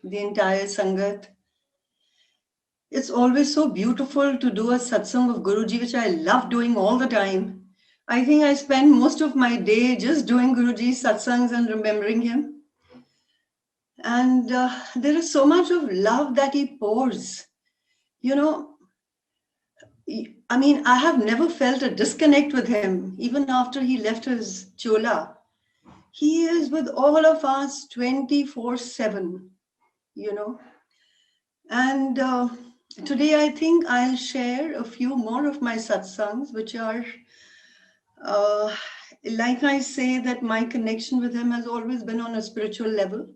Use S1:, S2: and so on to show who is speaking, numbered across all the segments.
S1: the entire Sangat. It's always so beautiful to do a satsang of Guruji, which I love doing all the time. I think I spend most of my day just doing Guruji's satsangs and remembering him. And there is so much of love that he pours. You know, I mean, I have never felt a disconnect with him, even after he left his chola. He is with all of us 24/7, you know. And today I think I'll share a few more of my satsangs, which are, uh, like I say, that my connection with him has always been on a spiritual level.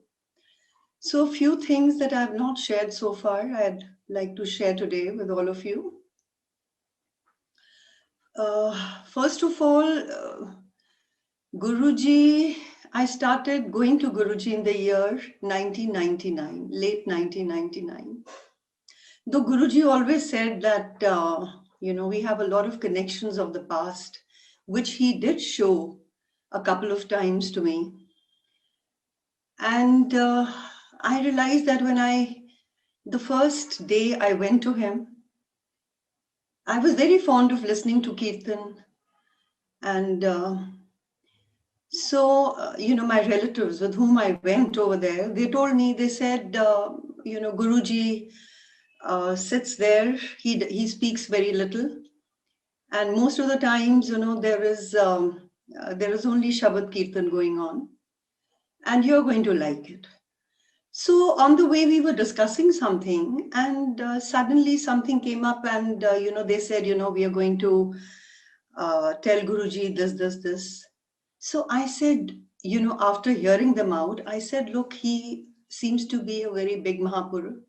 S1: So a few things that I have not shared so far, I'd like to share today with all of you. First of all, Guruji, I started going to Guruji in the year 1999, late 1999. Though Guruji always said that, we have a lot of connections of the past, which he did show a couple of times to me. And I realized that the first day I went to him, I was very fond of listening to Kirtan. And my relatives with whom I went over there, they told me, they said, Guruji sits there, he speaks very little. And most of the times, there is only Shabad Kirtan going on. And you're going to like it. So on the way, we were discussing something, and suddenly something came up, and they said, we are going to tell Guruji this. So I said, after hearing them out, I said, look, he seems to be a very big Mahapurusha,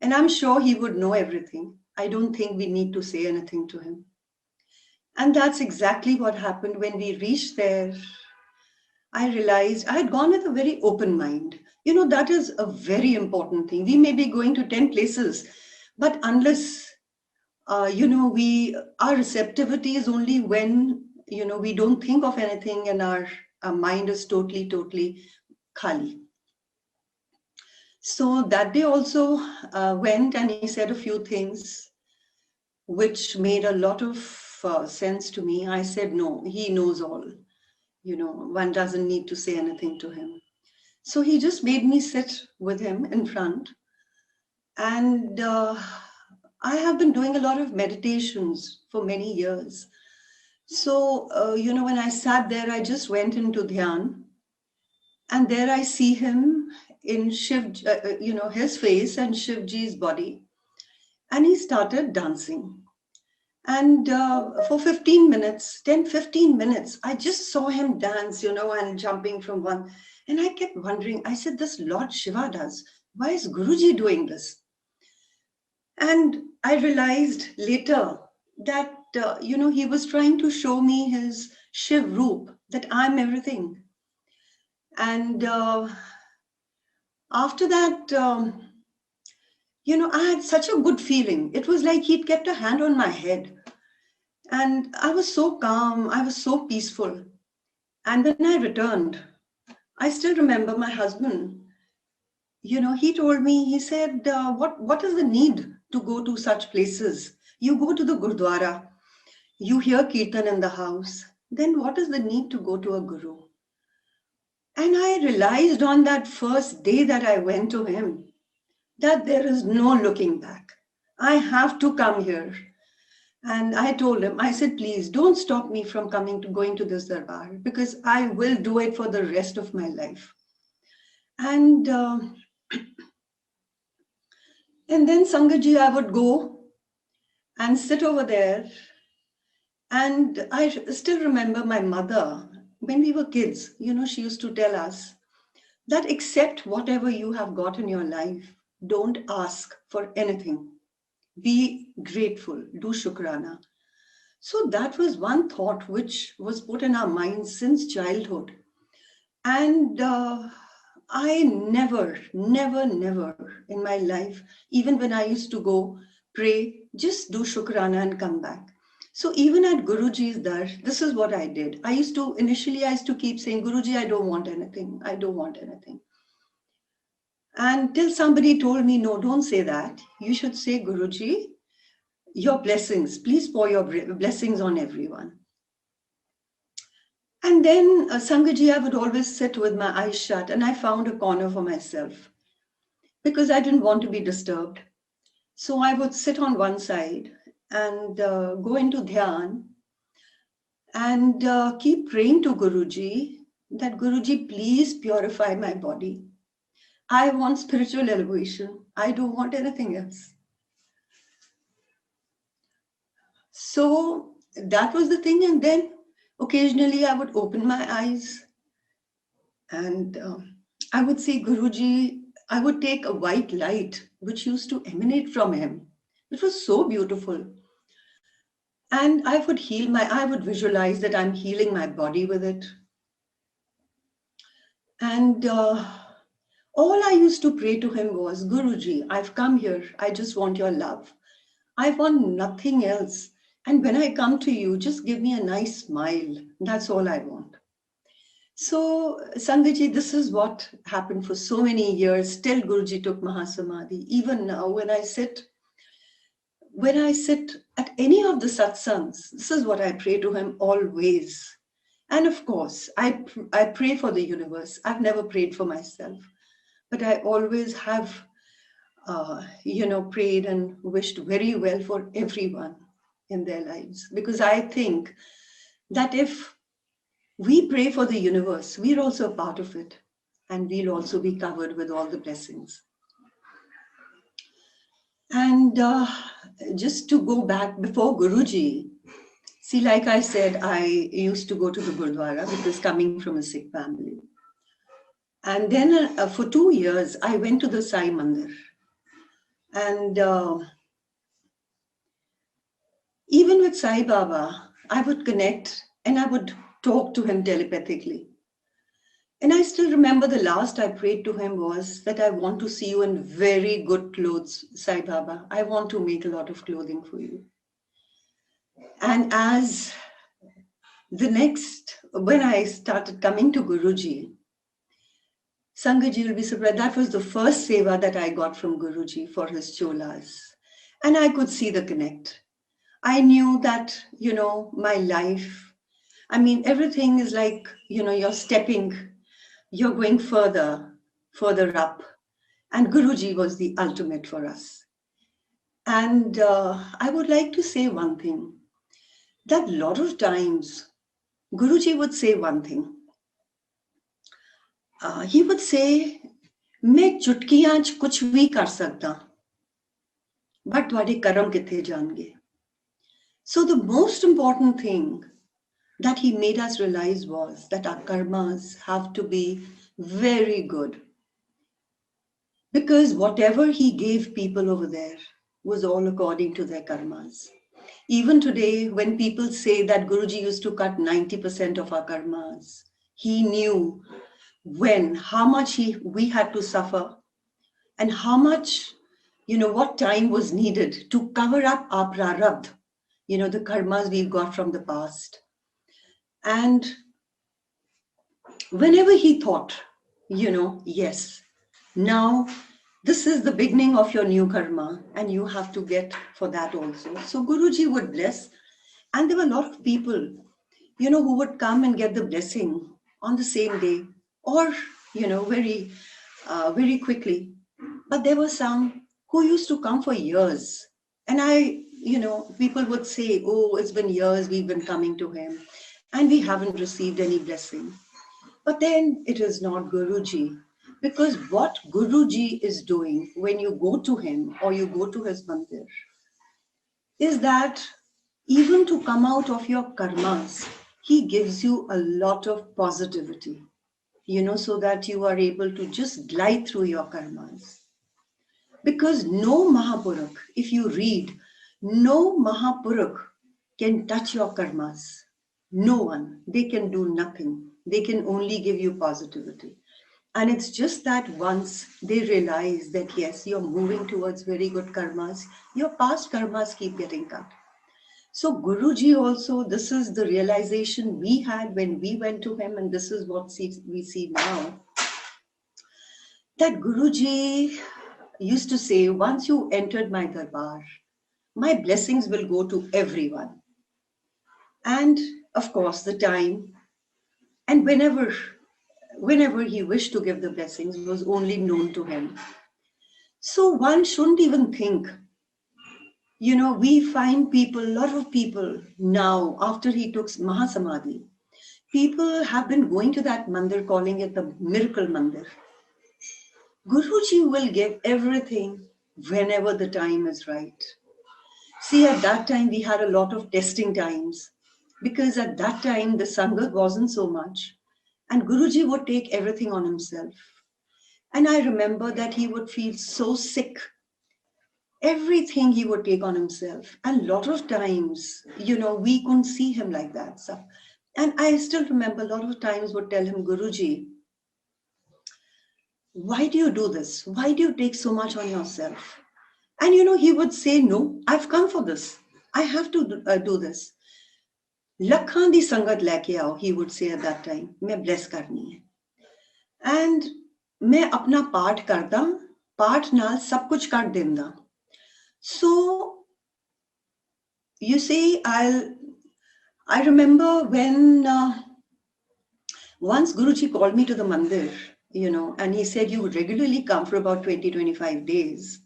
S1: and I'm sure he would know everything. I don't think we need to say anything to him. And that's exactly what happened. When we reached there, I realized I had gone with a very open mind. That is a very important thing. We may be going to 10 places, but unless, our receptivity is only when, we don't think of anything and our mind is totally khali. So that day also went, and he said a few things which made a lot of sense to me. I said, no, he knows all. One doesn't need to say anything to him. So he just made me sit with him in front. And I have been doing a lot of meditations for many years. So, when I sat there, I just went into Dhyan. And there I see him in Shiv, his face and Shivji's body. And he started dancing. And for 15 minutes, I just saw him dance, and jumping from one. And I kept wondering, I said, this Lord Shiva does. Why is Guruji doing this? And I realized later that, he was trying to show me his Shiv Roop, that I'm everything. And after that, I had such a good feeling. It was like he'd kept a hand on my head. And I was so calm. I was so peaceful. And when I returned, I still remember my husband. He told me, he said, what is the need to go to such places? You go to the Gurdwara. You hear Kirtan in the house. Then what is the need to go to a Guru? And I realized on that first day that I went to him, that there is no looking back. I have to come here. And I told him, I said, please don't stop me from going to this darbar, because I will do it for the rest of my life. And then Sangatji, I would go and sit over there. And I still remember my mother, when we were kids, she used to tell us that accept whatever you have got in your life. Don't ask for anything. Be grateful, do shukrana. So that was one thought which was put in our minds since childhood. And I never in my life, even when I used to go pray, just do shukrana and come back. So even at Guruji's dar, this is what I did. Initially I used to keep saying, Guruji, I don't want anything. Until somebody told me, no, don't say that. You should say, Guruji, your blessings, please pour your blessings on everyone. And then Sangaji, I would always sit with my eyes shut, and I found a corner for myself because I didn't want to be disturbed. So I would sit on one side and go into dhyan and keep praying to Guruji that Guruji, please purify my body. I want spiritual elevation. I don't want anything else. So that was the thing. And then occasionally I would open my eyes and I would say, Guruji, I would take a white light which used to emanate from him. It was so beautiful. And I would visualize that I'm healing my body with it. And all I used to pray to him was, Guruji, I've come here. I just want your love. I want nothing else. And when I come to you, just give me a nice smile. That's all I want. So, Sangaji, this is what happened for so many years till Guruji took Mahasamadhi. Even now, when I sit at any of the satsangs, this is what I pray to him always. And of course, I pray for the universe. I've never prayed for myself, but I always have, prayed and wished very well for everyone in their lives. Because I think that if we pray for the universe, we're also a part of it, and we'll also be covered with all the blessings. And just to go back before Guruji, see, like I said, I used to go to the Gurdwara because coming from a Sikh family. And then for 2 years, I went to the Sai Mandir. And even with Sai Baba, I would connect and I would talk to him telepathically. And I still remember the last I prayed to him was that I want to see you in very good clothes, Sai Baba. I want to make a lot of clothing for you. And as when I started coming to Guruji, Sangaji will be surprised, that was the first seva that I got from Guruji for his cholas. And I could see the connect. I knew that, my life, everything is like, you're going further up. And Guruji was the ultimate for us. And I would like to say one thing, that a lot of times Guruji would say one thing. He would say, मैं चुटकियां च कुछ भी कर सकता, but तुहाडे कर्म किथे जाणगे. So the most important thing that he made us realize was that our karmas have to be very good. Because whatever he gave people over there was all according to their karmas. Even today, when people say that Guruji used to cut 90% of our karmas, he knew how much we had to suffer and how much, what time was needed to cover up our prarabdha, the karmas we've got from the past. And whenever he thought, yes, now this is the beginning of your new karma and you have to get for that also. So Guruji would bless, and there were a lot of people, who would come and get the blessing on the same day or, very, very quickly. But there were some who used to come for years. And people would say, oh, it's been years we've been coming to him and we haven't received any blessing. But then it is not Guruji. Because what Guruji is doing when you go to him or you go to his mandir is that even to come out of your karmas, he gives you a lot of positivity, so that you are able to just glide through your karmas. Because no Mahapurakh, if you read, no Mahapurakh can touch your karmas. No one. They can do nothing. They can only give you positivity. And it's just that once they realize that, yes, you're moving towards very good karmas, your past karmas keep getting cut. So Guruji also, this is the realization we had when we went to him, and this is what we see now, that Guruji used to say, once you entered my darbar, my blessings will go to everyone. And of course, the time, and whenever he wished to give the blessings was only known to him. So one shouldn't even think. We find people, a lot of people now, after he took Mahasamadhi, people have been going to that mandir, calling it the miracle mandir. Guruji will give everything whenever the time is right. See, at that time, we had a lot of testing times because at that time, the Sangat wasn't so much. And Guruji would take everything on himself. And I remember that he would feel so sick. Everything he would take on himself. And a lot of times, we couldn't see him like that. So, and I still remember a lot of times would tell him, Guruji, why do you do this? Why do you take so much on yourself? And he would say, no, I've come for this. I have to do this. Lakhan di sangat leke aao, he would say at that time, main bless karni hai. And main apna part karda, part naal sab kuch kar denda. So, you see, I remember when once Guruji called me to the mandir, and he said, you regularly come for about 20-25 days.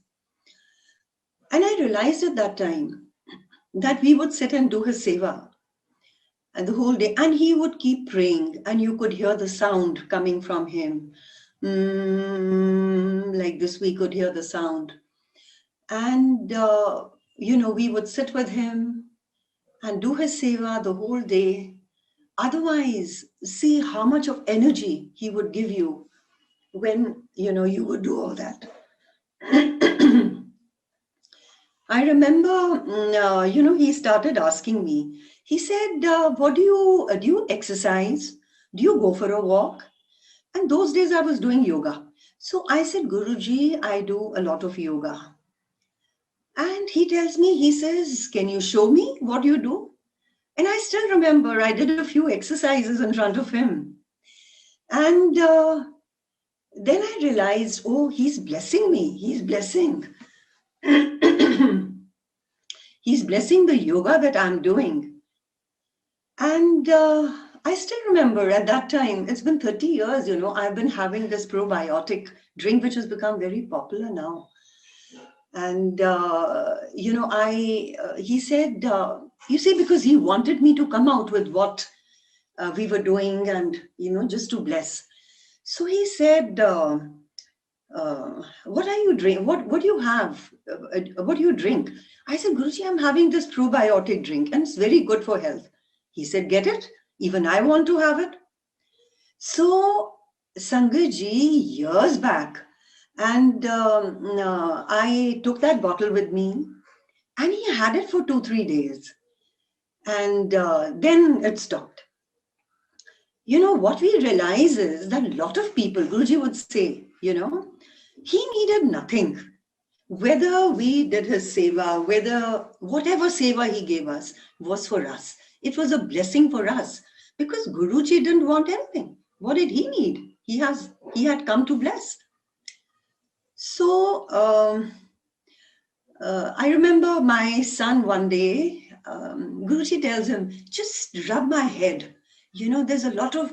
S1: And I realized at that time that we would sit and do his seva and the whole day, and he would keep praying, and you could hear the sound coming from him. Like this, we could hear the sound. And, we would sit with him and do his seva the whole day. Otherwise, see how much of energy he would give you when, you would do all that. I remember, he started asking me. He said, what do you exercise? Do you go for a walk? And those days I was doing yoga. So I said, Guruji, I do a lot of yoga. And he tells me, he says, can you show me what you do? And I still remember I did a few exercises in front of him. And then I realized, oh, he's blessing me. He's blessing. He's blessing the yoga that I'm doing. And I still remember at that time, it's been 30 years, I've been having this probiotic drink, which has become very popular now. And, he said, you see, because he wanted me to come out with what we were doing and, just to bless. So he said, what are you drink? What do you have? What do you drink? I said, Guruji, I'm having this probiotic drink and it's very good for health. He said, get it? Even I want to have it. So, Sangatji, years back, and I took that bottle with me and he had it for 2-3 days. And then it stopped. What we realize is that a lot of people, Guruji would say, he needed nothing. Whether we did his seva, whatever seva he gave us was for us. It was a blessing for us because Guruji didn't want anything. What did he need? He had come to bless. So I remember my son one day, Guruji tells him, just rub my head. There's a lot of,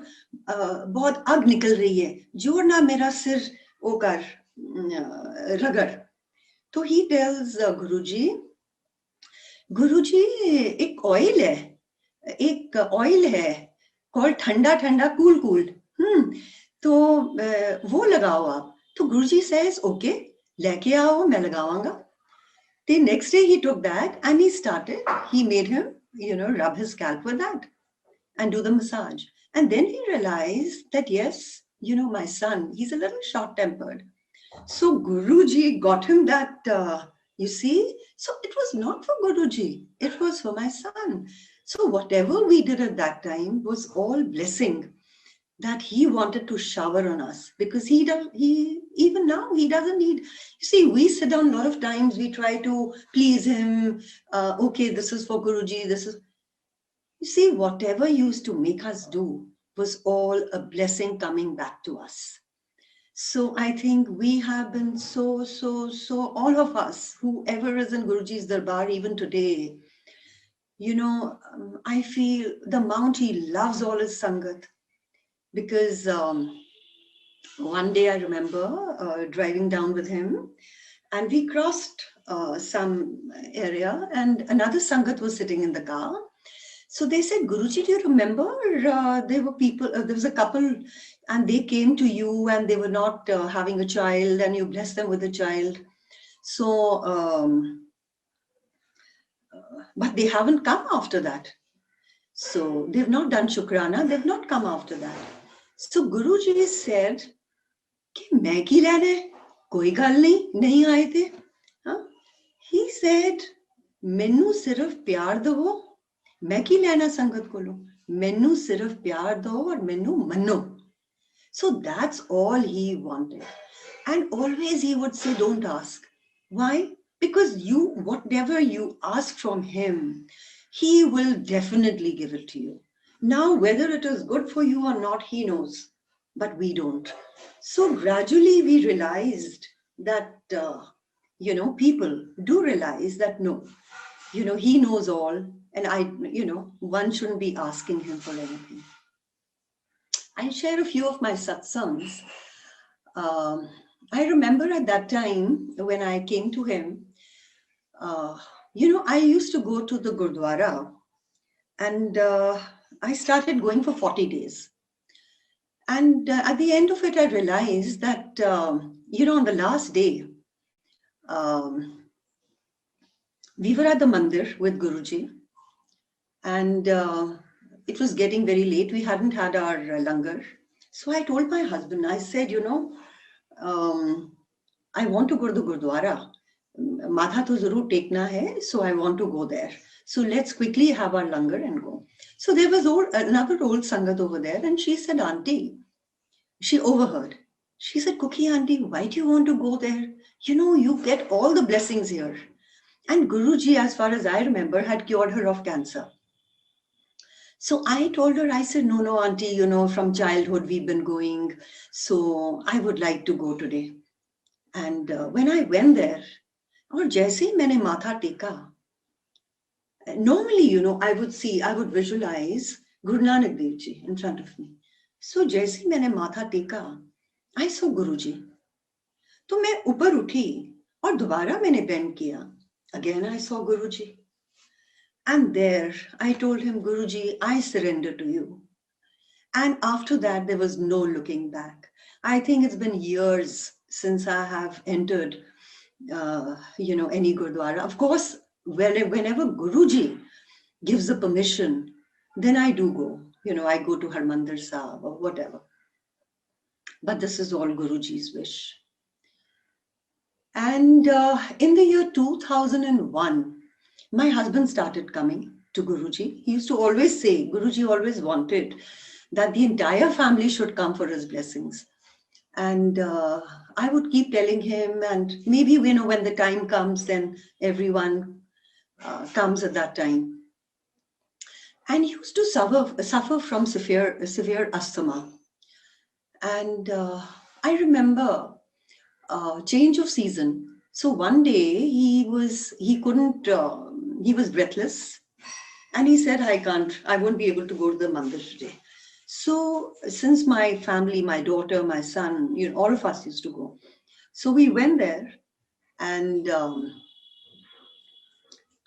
S1: bahut ag nikal rahi hai. Jod na mera sir wo kar, ragar. So he tells Guruji, एक oil है, एक oil है, called ठंडा cool. तो वो लगाओ आप. तो Guruji says, okay, लेके आओ, मैं लगावांगा. The next day he took that and he made him, rub his scalp with that and do the massage. And then he realized that, yes, my son, he's a little short-tempered. So Guruji got him that, you see, so it was not for Guruji, it was for my son. So whatever we did at that time was all blessing that he wanted to shower on us, because even now he doesn't need, you see, we sit down a lot of times, we try to please him, okay, this is for Guruji, you see, whatever used to make us do was all a blessing coming back to us. So I think we have been so, all of us, whoever is in Guruji's Darbar, even today, I feel the amount he loves all his Sangat. Because one day I remember driving down with him, and we crossed some area, and another Sangat was sitting in the car. So they said, Guruji, do you remember there were people, there was a couple, and they came to you and they were not having a child, and you blessed them with a child. So, but they haven't come after that. So they've not done Shukrana, they've not come after that. So Guruji said, कि मैं की लेना है, कोई गल नहीं आए थे. He said, मैनू सिर्फ प्यार दो, मैं की लेना संगत कोलों, मैनू सिर्फ प्यार दो और मैनू मनो. So that's all he wanted. And always he would say, don't ask. Why? Because whatever you ask from him, he will definitely give it to you. Now, whether it is good for you or not, he knows, but we don't. So gradually we realized that, people do realize that, no, he knows all, and one shouldn't be asking him for anything. I share a few of my satsangs. I remember at that time when I came to him, I used to go to the Gurdwara, and I started going for 40 days. And at the end of it, I realized that, on the last day, we were at the mandir with Guruji, and it was getting very late. We hadn't had our langar. So I told my husband, I said, I want to go to the Gurdwara. Matha to zarur tekna hai, so I want to go there. So let's quickly have our langar and go. So there was another old Sangat over there, and she said, Auntie, she overheard. She said, Cookie Auntie, why do you want to go there? You get all the blessings here. And Guruji, as far as I remember, had cured her of cancer. So I told her, I said, no, Auntie, from childhood we've been going. So I would like to go today. And when I went there, और जैसे ही मैंने माथा टेका, normally, I would visualize Guru Nanak Dev Ji in front of me. So जैसे ही मैंने माथा टेका, I saw Guruji. तो मैं ऊपर उठी और दोबारा मैंने bend किया. Again, I saw Guruji. And there, I told him, Guruji, I surrender to you. And after that, there was no looking back. I think it's been years since I have entered any Gurdwara. Of course, whenever Guruji gives the permission, then I do go. I go to Harmandir Sahib or whatever. But this is all Guruji's wish. And in the year 2001, my husband started coming to Guruji. He used to always say, Guruji always wanted that the entire family should come for his blessings. And I would keep telling him, and maybe, when the time comes, then everyone comes at that time. And he used to suffer from severe asthma. And I remember change of season. So one day he was breathless, and he said, I won't be able to go to the mandir today. So since my family, my daughter, my son, all of us used to go. So we went there, and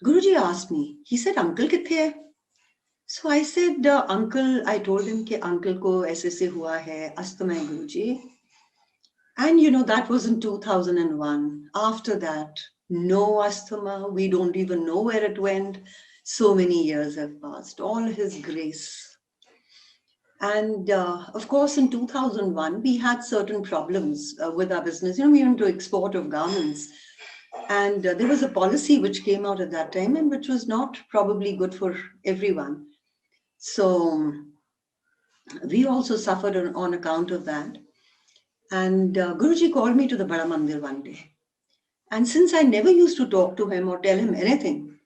S1: Guruji asked me, he said, Uncle kithe hai? So I said, Uncle, I told him कि uncle को ऐसे से हुआ है, asthma है Guruji. And that was in 2001. After that, no asthma. We don't even know where it went. So many years have passed. All his grace. And of course, in 2001, we had certain problems with our business. We went to export of garments. And there was a policy which came out at that time, and which was not probably good for everyone. So we also suffered on account of that. And Guruji called me to the Bada Mandir one day. And since I never used to talk to him or tell him anything,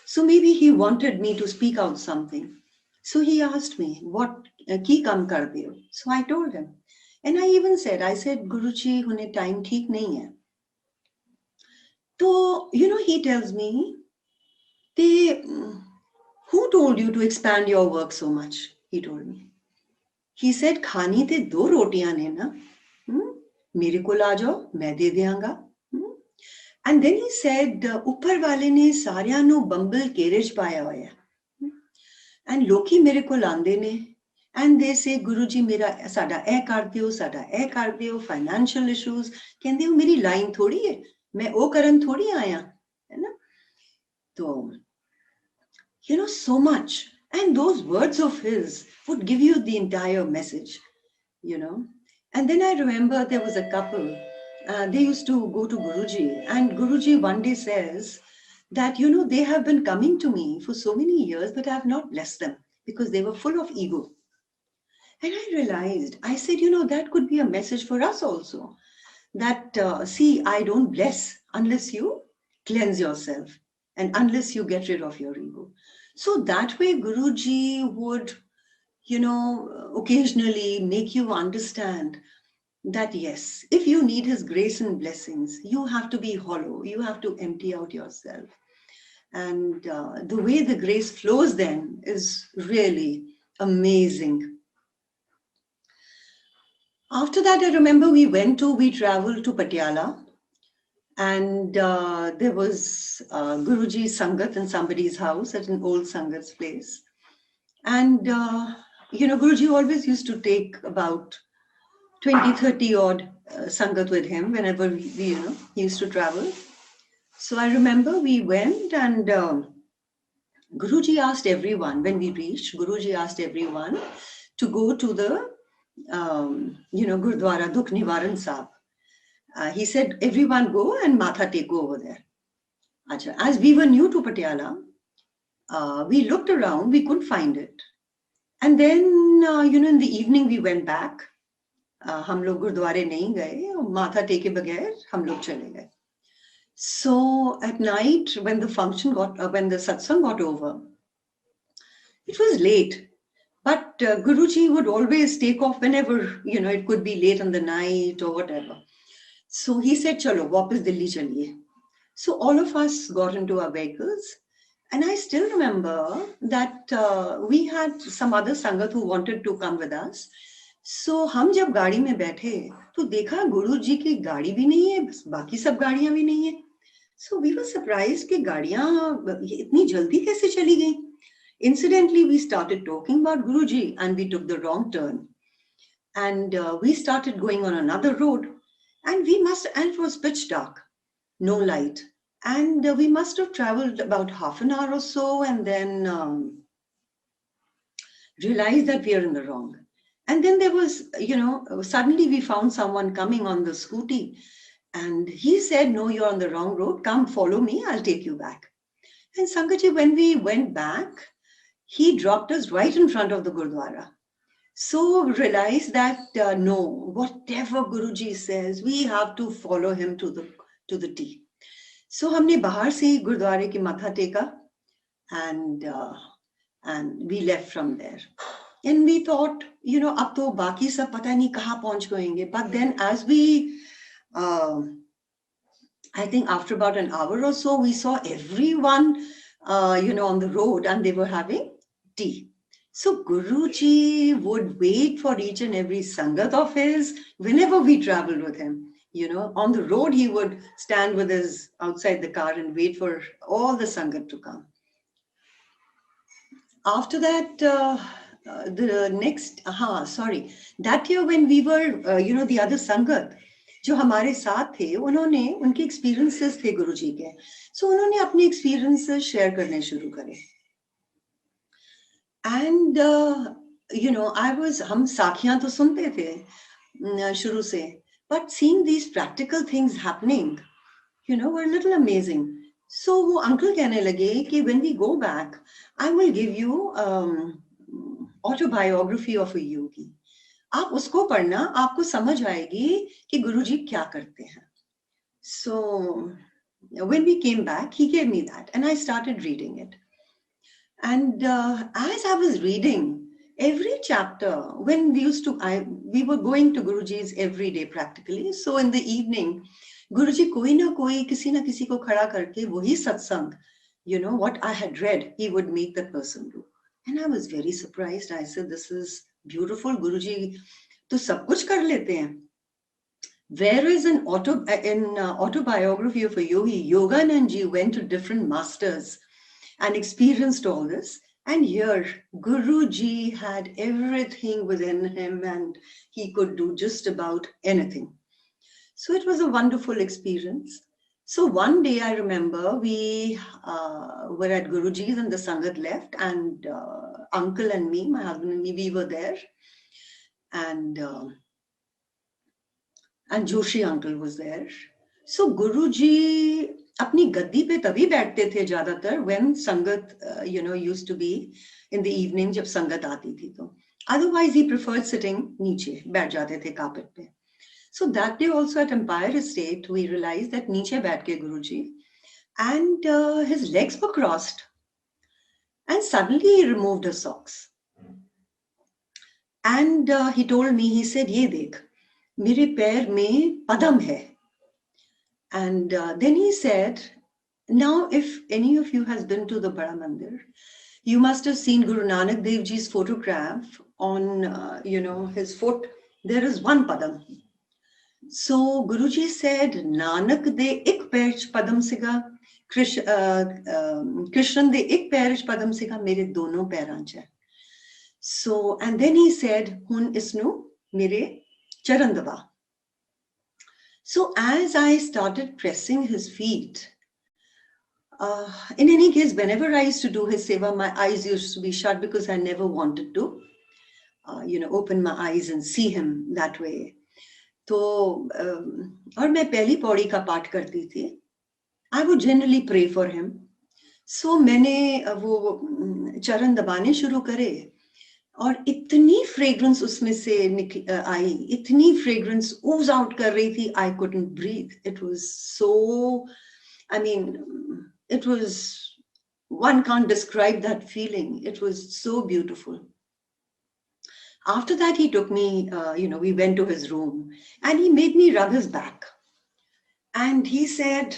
S1: so maybe he wanted me to speak out something. So he asked me, what ki kam kar diyo? So I told him. And I even said, Guruji, hune time theek nahi hai. So, he tells me, who told you to expand your work so much? He told me. He said, खानी ते 2 रोटियां ने ना, मेरे को ला जाओ, मैं दे दियांगा. And then he said, ऊपर वाले ने सारियां नु बंबल केरेज पाया होया. And लोकी मेरे को लांदे ने. And they say, Guruji, मेरा साडा ए कर दियो, साडा ए कर दियो, financial issues. कहंदे हो मेरी लाइन थोड़ी है, मैं ओ करन थोड़ी आया, है ना? तो, so much. And those words of his would give you the entire message, And then I remember there was a couple, they used to go to Guruji, and Guruji one day says that, they have been coming to me for so many years, but I have not blessed them because they were full of ego. And I realized, I said, that could be a message for us also. That, see, I don't bless unless you cleanse yourself and unless you get rid of your ego. So that way, Guruji would, occasionally make you understand that, yes, if you need his grace and blessings, you have to be hollow. You have to empty out yourself. And the way the grace flows then is really amazing. After that, I remember we traveled to Patiala, and there was Guruji Sangat in somebody's house at an old Sangat's place. And, Guruji always used to take about 20, 30 odd Sangat with him whenever he used to travel. So I remember we went, and Guruji asked everyone, when we reached, Guruji asked everyone to go to the Gurdwara Dukh Nivaran Sahib. He said, everyone go and Matha take over there. Achha, as we were new to Patiala, we looked around, we couldn't find it. And then, in the evening we went back. हम लोग गुरुद्वारे नहीं गए, माथा टेके बगैर हम लोग चले गए. So at night, when the satsang got over, it was late. But Guruji would always take off whenever, it could be late in the night or whatever. So he said, chalo, wapas Delhi chaliye. So all of us got into our vehicles. And I still remember that we had some other Sangat who wanted to come with us. So हम जब गाड़ी में बैठे, तो देखा गुरुजी की गाड़ी भी नहीं है, बाकी सब गाड़ियां भी नहीं है. So we were surprised कि गाड़ियां इतनी जल्दी कैसे चली गई. Incidentally, we started talking about Guruji and we took the wrong turn. And we started going on another road, and it was pitch dark, no light. And we must have traveled about half an hour or so, and then realized that we are in the wrong. And then there was, suddenly we found someone coming on the scooty, and he said, no, you're on the wrong road. Come, follow me. I'll take you back. And Sangatji, when we went back, he dropped us right in front of the Gurdwara. So realized that, no, whatever Guruji says, we have to follow him to the T. So हमने बाहर से ही गुरुद्वारे की माथा टेका, and we left from there. And we thought, अब तो बाकी सब पता नहीं कहाँ पहुँच गएंगे. But then as we, I think after about an hour or so, we saw everyone, on the road, and they were having tea. So Guruji would wait for each and every Sangat of his whenever we traveled with him. On the road, he would stand with his outside the car and wait for all the Sangat to come. After that, that year when we were, the other Sangat, जो हमारे साथ थे, उनके experiences थे गुरुजी के. So उन्होंने अपने experiences share करने शुरू करे. And, हम साखियां तो सुनते थे शुरू से, but seeing these practical things happening, were a little amazing. So वो uncle कहने लगे कि when we go back, I will give you autobiography of a yogi. आप उसको पढ़ना, आपको समझ आएगी कि गुरुजी क्या करते हैं. So when we came back, he gave me that, and I started reading it. And as I was reading, every chapter, when we were going to Guruji's every day practically. So in the evening, Guruji koi na kisi ko khada karke wahi satsang, what I had read, he would make that person do. And I was very surprised. I said, this is beautiful. Guruji to sab kuch kar lete hain. Whereas in autobiography of a yogi, Yoganand ji went to different masters and experienced all this. And here, Guruji had everything within him and he could do just about anything. So it was a wonderful experience. So one day I remember we were at Guruji's and the Sangat left, and uncle and me, my husband and me, we were there. And Joshi uncle was there. So Guruji अपनी गद्दी पे तभी बैठते थे ज्यादातर when संगत used to be in the evening जब संगत आती थी तो. Otherwise he preferred sitting नीचे, बैठ जाते थे carpet पे. So that day also at Empire Estate we realized that नीचे बैठ के Guruji and his legs were crossed and suddenly he removed his socks and he told me, he said, ये देख मेरे पैर में पदम है. And then he said, now if any of you has been to the Bada Mandir, you must have seen Guru Nanak Dev Ji's photograph on, his foot. There is one padam. So Guruji said, Nanak de ik pair padam siga, Krishnan de ik pair padam siga, mere dono pairan cha. So, and then he said, Hun isnu mere charan daba. So as I started pressing his feet, in any case, whenever I used to do his seva, my eyes used to be shut because I never wanted to, open my eyes and see him that way. So, और मैं पहली पौड़ी का पाठ करती थी. I would generally pray for him. So मैंने वो चरण दबाने शुरू करे. और इतनी फ्रेग्रेंस उसमें से आई, इतनी फ्रेग्रेंस ooze out कर रही थी, I couldn't breathe. It was so, it was, one can't describe that feeling. It was so beautiful. After that, he took me, we went to his room and he made me rub his back. And he said,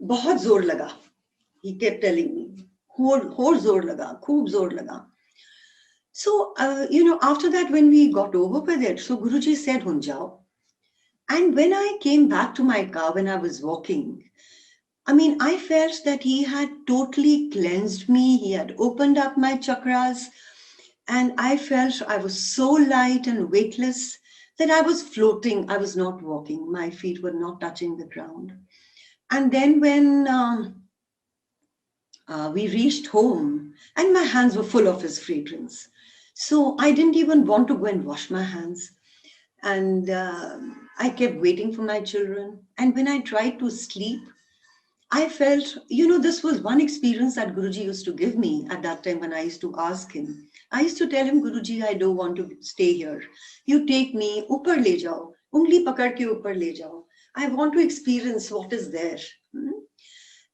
S1: बहुत जोर लगा. He kept telling me, और जोर लगा, खूब जोर लगा. So, after that, when we got over with it, so Guruji said, Hun jao. And when I came back to my car, when I was walking, I felt that he had totally cleansed me. He had opened up my chakras. And I felt I was so light and weightless that I was floating. I was not walking. My feet were not touching the ground. And then when we reached home, and my hands were full of his fragrance. So I didn't even want to go and wash my hands. And I kept waiting for my children. And when I tried to sleep, I felt, this was one experience that Guruji used to give me at that time when I used to ask him. I used to tell him, Guruji, I don't want to stay here. You take me, upar le jao, ungli pakad ke upar le jao. I want to experience what is there.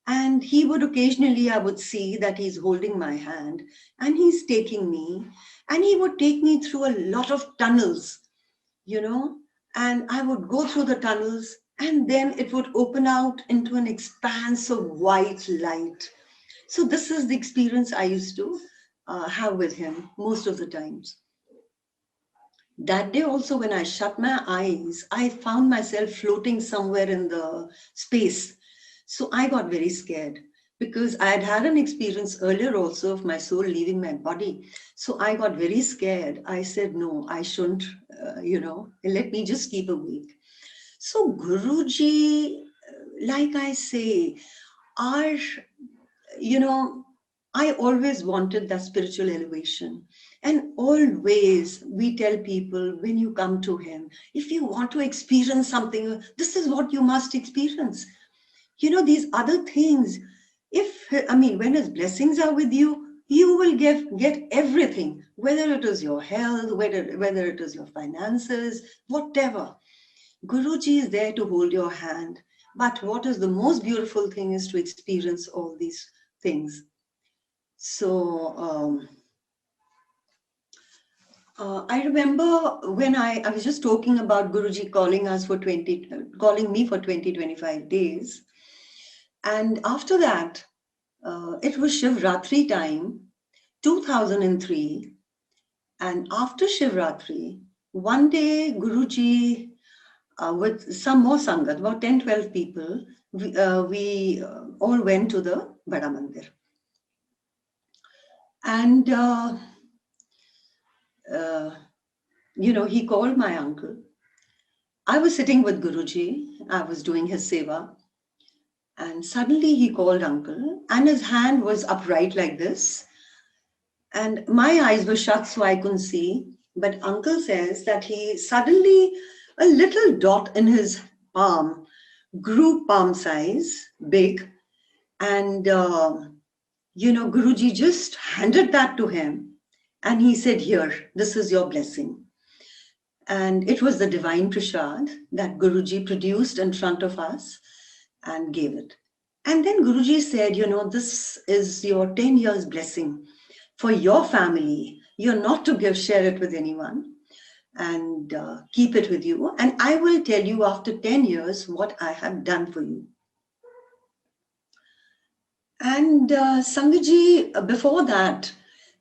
S1: And he would occasionally, I would see that he's holding my hand and he's taking me. And he would take me through a lot of tunnels, and I would go through the tunnels and then it would open out into an expanse of white light. So this is the experience I used to have with him most of the times. That day also, when I shut my eyes, I found myself floating somewhere in the space. So I got very scared because I had had an experience earlier also of my soul leaving my body. So I got very scared. I said, no, I shouldn't, let me just keep awake. So Guruji, like I say, I always wanted that spiritual elevation. And always we tell people, when you come to him, if you want to experience something, this is what you must experience. These other things, when his blessings are with you, you will get everything, whether it is your health, whether it is your finances, whatever. Guruji is there to hold your hand. But what is the most beautiful thing is to experience all these things. So, I remember when I was just talking about Guruji calling me for 20-25 days. And after that, it was Shivratri time, 2003. And after Shivratri, one day Guruji, with some more Sangat, about 10-12 people, we all went to the Bada Mandir. And he called my uncle. I was sitting with Guruji. I was doing his seva. And suddenly he called uncle and his hand was upright like this. And my eyes were shut so I couldn't see. But uncle says that he suddenly, a little dot in his palm grew palm size, big. And, Guruji just handed that to him. And he said, here, this is your blessing. And it was the divine prasad that Guruji produced in front of us and gave it. And then Guruji said, this is your 10 years blessing for your family. You're not to share it with anyone, and keep it with you. And I will tell you after 10 years what I have done for you. And Sangaji, before that,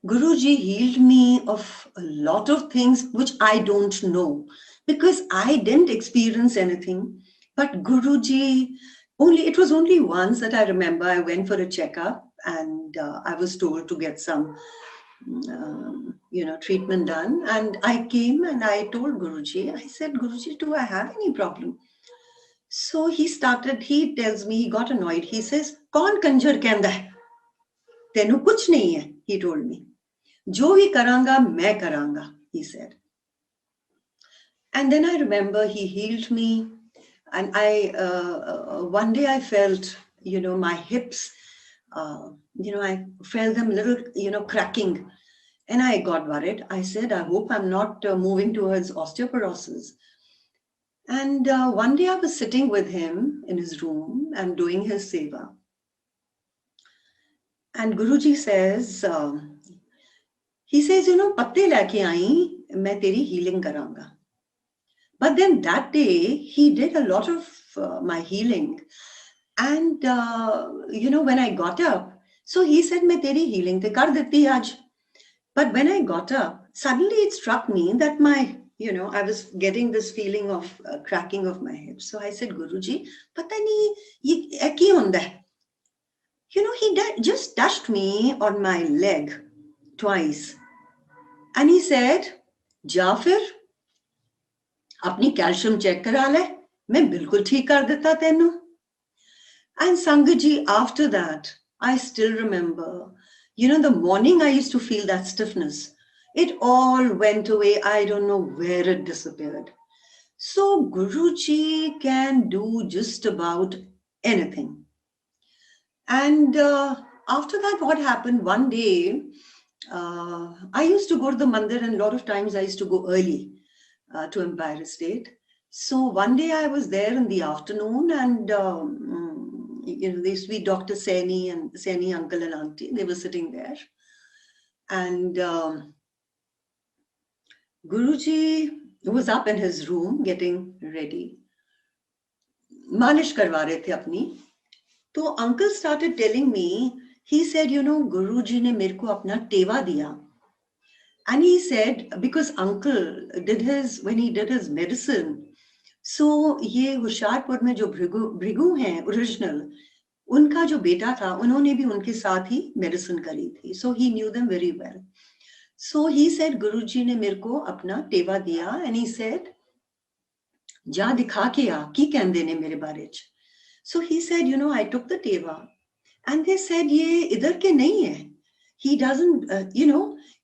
S1: Guruji healed me of a lot of things which I don't know, because I didn't experience anything. But Guruji, it was only once that I remember I went for a checkup and I was told to get some treatment done. And I came and I told Guruji, I said, Guruji, do I have any problem? So he tells me, he got annoyed. He says, Kaun kanjar kehanda hai? Tenu kuch nahi hai, he told me. Jo bhi karanga, main karanga, he said. And then I remember he healed me. And one day I felt, my hips, I felt them little, cracking. And I got worried. I said, I hope I'm not moving towards osteoporosis. And one day I was sitting with him in his room and doing his seva. And Guruji says, patte leke aayi, main teri healing karanga. But then that day, he did a lot of my healing. And, when I got up, so he said, main teri healing te kar deti aaj. But when I got up, suddenly it struck me that I was getting this feeling of cracking of my hips. So I said, Guruji, pata nahi, ye ki honda hai? He just touched me on my leg twice. And he said, ja fir, apni calcium check kara le, main bilkul theek kar deta tenu. And Sangaji, after that, I still remember, the morning I used to feel that stiffness. It all went away. I don't know where it disappeared. So Guruji can do just about anything. And after that, what happened? One day, I used to go to the mandir, and a lot of times I used to go early to Empire Estate. So one day I was there in the afternoon, and there used to be Dr. Saini and Saini uncle and auntie. They were sitting there. And Guruji was up in his room getting ready. Malish karwa rahe the apni. So uncle started telling me, he said, Guruji ne mere ko apna teva diya. And he said, because uncle when he did his medicine, so ये होशियारपुर में जो भृगु हैं original, उनका जो बेटा था, उन्होंने भी उनके साथ ही medicine करी थी. So he knew them very well. So he said, Guruji ने मेरे को अपना टेवा दिया, and he said, जा दिखा के आ, की कहंदे ने मेरे बारे च. So he said, I took the teva, and they said, ये इधर के नहीं है. He doesn't,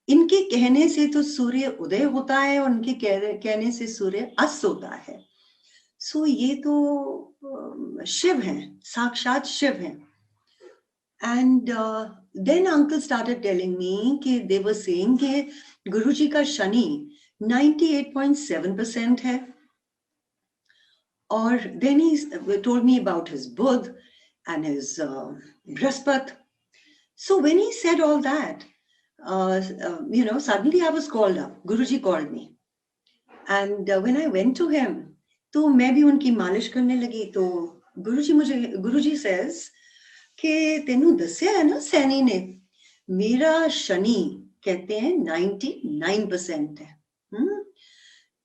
S1: इनके कहने से तो सूर्य उदय होता है और उनके कहने से सूर्य अस्त होता है. So ये तो शिव हैं, साक्षात शिव हैं. And then uncle started telling me कि they were saying कि Guruji का शनि 98.7% है. Or then he told me about his Budh and his Brahspat. So when he said all that, suddenly I was called up. Guruji called me. And when I went to him, तो मैं भी उनकी मालिश करने लगी. तो गुरुजी says कि तेनू दस्या है ना सैनी ने, मेरा शनि कहते हैं 99% है.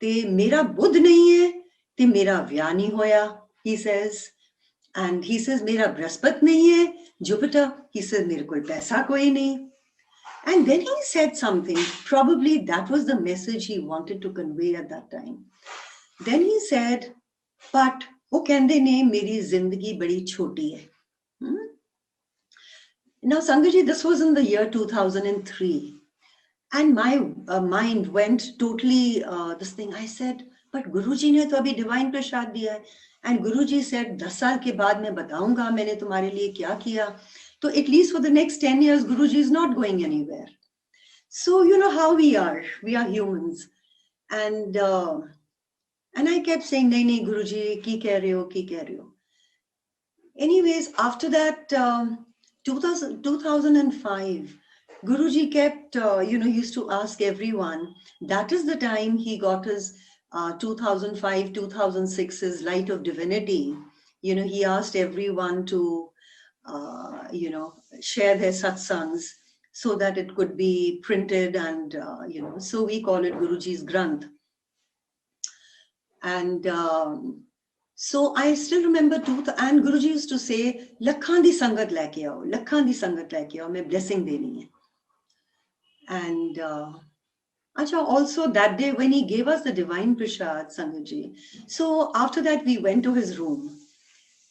S1: ते मेरा बुध नहीं है, ते मेरा व्याह नहीं होया, he says. And he says मेरा बृहस्पति नहीं है, Jupiter. He says मेरे कोई पैसा कोई नहीं. And then he said something, probably that was the message he wanted to convey at that time. Then he said, but वो कहंदे ने मेरी जिंदगी बड़ी छोटी है. Now Sangaji, this was in the year 2003. And my mind went totally this thing. I said, but Guruji ने तो अभी divine प्रसाद दिया है. And Guruji said, 10 साल के बाद मैं बताऊंगा मैंने तुम्हारे लिए क्या किया. So at least for the next 10 years, Guruji is not going anywhere. So you know how we are humans. And I kept saying, nahi, Guruji, ki keh rahe ho. Anyways, after that, 2005, Guruji kept, used to ask everyone. That is the time he got his 2005, 2006's Light of Divinity. He asked everyone to share their satsangs so that it could be printed and, so we call it Guruji's Granth. And so I still remember, and Guruji used to say, Lakhan di sangat leke aao, Lakhan di sangat leke aao, main blessing deni hai. And also that day when he gave us the divine prasad, Sangaji, so after that we went to his room.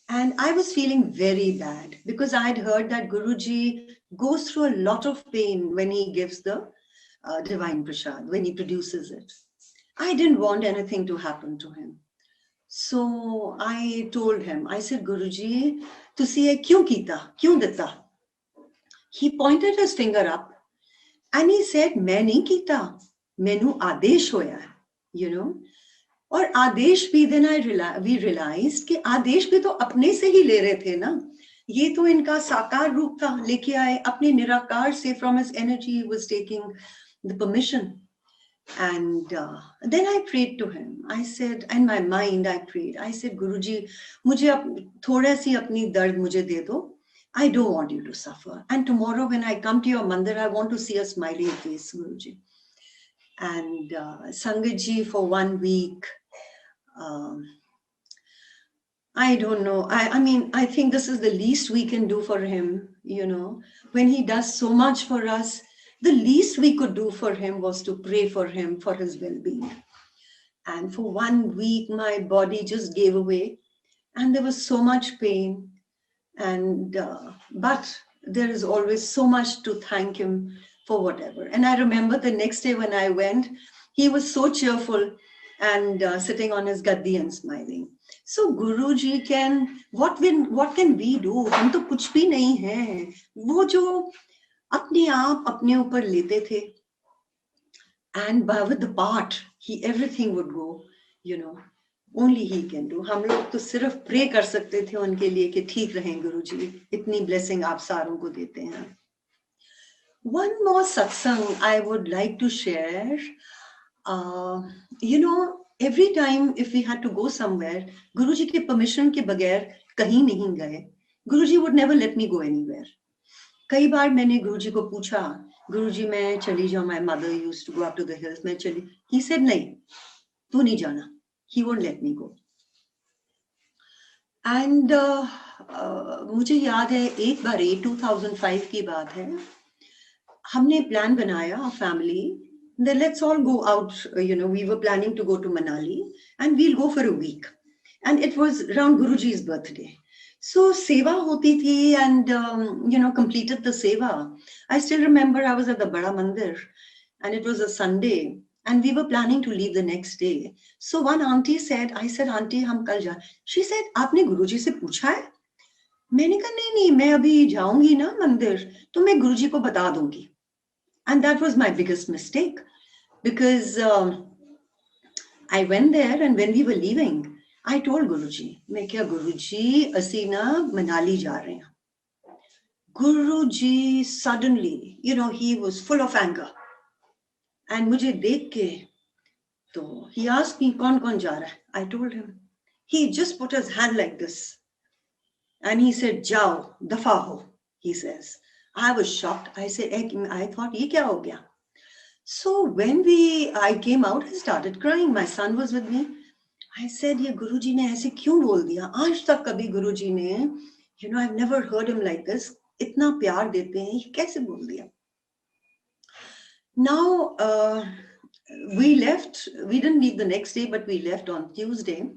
S1: And I was feeling very bad because I had heard that Guruji goes through a lot of pain when he gives the divine prasad, when he produces it. I didn't want anything to happen to him. So I told him, I said, Guruji, तुसी ये क्यों कीता? क्यों दिता? He pointed his finger up and he said, मैं नहीं कीता, मैनू आदेश होया, और आदेश भी then we realized कि आदेश भी तो अपने से ही ले रहे थे ना. ये तो इनका साकार रूप था, लेके आए अपने निराकार से. From his energy he was taking the permission. And then I prayed to him. I said, in my mind I prayed. I said, Guruji, मुझे थोड़ा सी अपनी दर्द मुझे दे दो. I don't want you to suffer. And tomorrow when I come to your mandir, I want to see a smiling face, Guruji. And Sangaji, for 1 week, I don't know. I mean, I think this is the least we can do for him, When he does so much for us, the least we could do for him was to pray for him, for his well-being. And for 1 week, my body just gave away. And there was so much pain. And but there is always so much to thank him for whatever. And I remember the next day when I went, he was so cheerful and sitting on his gaddi and smiling. So Guruji what can we do? हम तो कुछ भी नहीं हैं. वो जो अपने आप अपने ऊपर लेते थे. And with the part, everything would go, only he can do. हम लोग तो सिर्फ प्रे कर सकते थे उनके लिए कि ठीक रहें गुरुजी, इतनी ब्लेसिंग आप सारों को देते हैं. One more satsang I would like to share. Every time if we had to go somewhere, Guruji के permission के बगैर कहीं नहीं गए. Guruji would never let me go anywhere. कई बार मैंने गुरुजी को पूछा, गुरुजी मैं चली जाऊं, my mother used to go up to the hills, मैं चली. He said नहीं, तू नहीं जाना. He won't let me go. And मुझे याद है एक बार 2005 की बात है, हमने प्लान बनाया family that let's all go out. We were planning to go to Manali and we'll go for a week. And it was around Guruji's birthday. So seva hoti thi and completed the seva. I still remember I was at the Bada Mandir and it was a Sunday and we were planning to leave the next day. So one auntie said, I said, auntie hum kal ja. She said, आपने गुरुजी से पूछा है? मैंने कहा नहीं मैं अभी जाऊंगी ना मंदिर तो मैं गुरुजी को बता दूंगी. And that was my biggest mistake because I went there and when we were leaving, I told Guruji, मैं क्या गुरुजी असी ना मनाली जा रहे हैं. Guruji suddenly, he was full of anger. And मुझे देख के, तो he asked me, कौन जा रहा है? I told him. He just put his hand like this. And he said, जाओ, दफा हो, he says. I was shocked. I said, I thought, ये क्या हो गया? So when I came out, I started crying. My son was with me. I said, ये गुरुजी ने ऐसे क्यों बोल दिया? आज तक कभी गुरुजी ने, I've never heard him like this. इतना प्यार देते हैं, ये कैसे बोल दिया? Now, we left. We didn't leave the next day, but we left on Tuesday.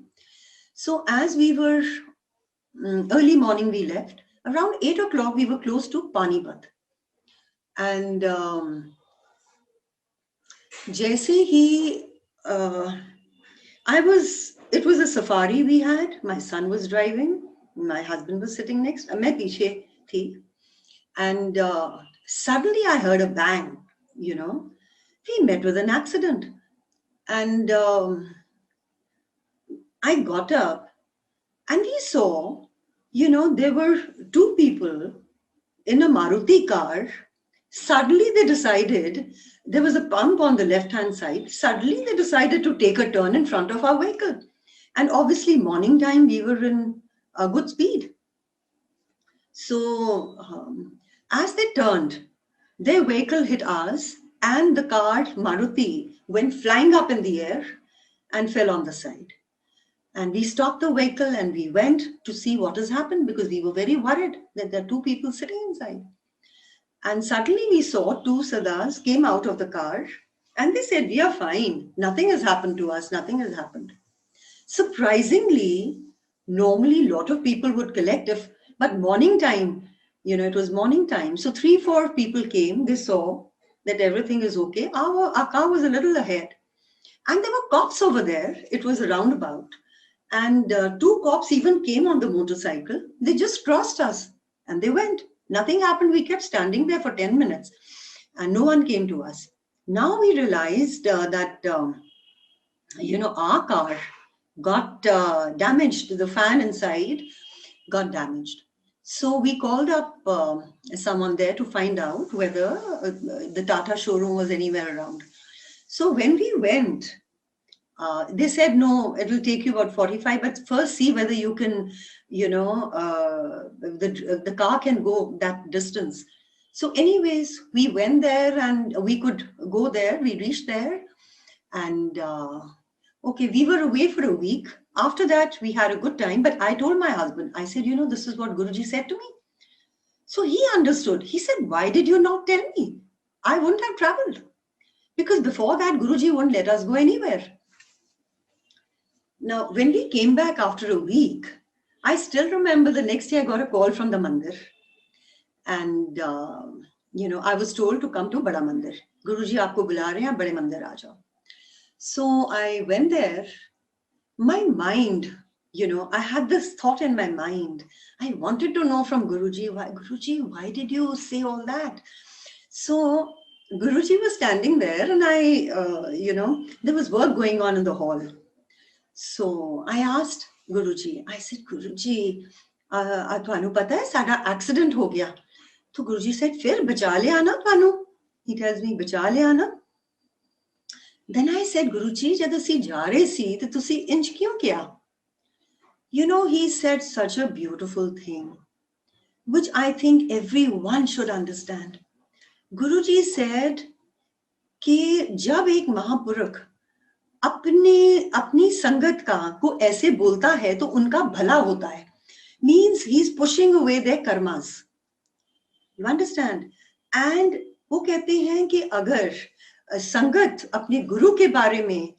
S1: So as we were, early morning we left. Around 8 o'clock, we were close to Panipat. And Jaise it was a safari we had. My son was driving. My husband was sitting next. मैं पीछे थी. And suddenly I heard a bang, we met with an accident. And I got up and we saw, there were two people in a Maruti car. Suddenly they decided, there was a pump on the left-hand side. Suddenly they decided to take a turn in front of our vehicle. And obviously morning time, we were in a good speed. So as they turned, their vehicle hit ours and the car, Maruti, went flying up in the air and fell on the side. And we stopped the vehicle and we went to see what has happened because we were very worried that there are two people sitting inside. And suddenly we saw two Sardars came out of the car and they said, we are fine. Nothing has happened to us. Nothing has happened. Surprisingly, normally a lot of people would collect but morning time, it was morning time. So 3-4 people came. They saw that everything is okay. Our car was a little ahead. And there were cops over there. It was a roundabout. And 2 cops even came on the motorcycle. They just crossed us and they went. Nothing happened. We kept standing there for 10 minutes and no one came to us. Now we realized that, our car got damaged. The fan inside got damaged. So we called up someone there to find out whether the Tata showroom was anywhere around. So when we went, they said, no, it will take you about 45, but first see whether you can, the car can go that distance. So anyways, we went there and we could go there. We reached there and, okay, we were away for a week. After that, we had a good time, but I told my husband, I said, this is what Guruji said to me. So he understood. He said, why did you not tell me? I wouldn't have traveled. Because before that, Guruji wouldn't let us go anywhere. Now, when we came back after a week, I still remember the next day I got a call from the mandir. And, I was told to come to Bada Mandir. Guruji, aapko bula rahe hain, Bade Mandir aa jao. So I went there. My mind, I had this thought in my mind. I wanted to know from Guruji, why did you say all that? So Guruji was standing there and there was work going on in the hall. So I asked Guruji, I said, Guruji, twanu pata hai, sada accident ho gaya. So Guruji said, fir bacha le aana twanu. He tells me, bacha le aana. Then I said, Guruji, jad assi ja rahe si, to tusi inch kyun kiya? He said such a beautiful thing, which I think everyone should understand. Guruji said, कि जब एक महापुरुष अपनी संगत को ऐसे बोलता है तो उनका भला होता है. Means he's pushing away their karmas. You understand? And वो कहते हैं कि अगर संगत अपने गुरु के बारे में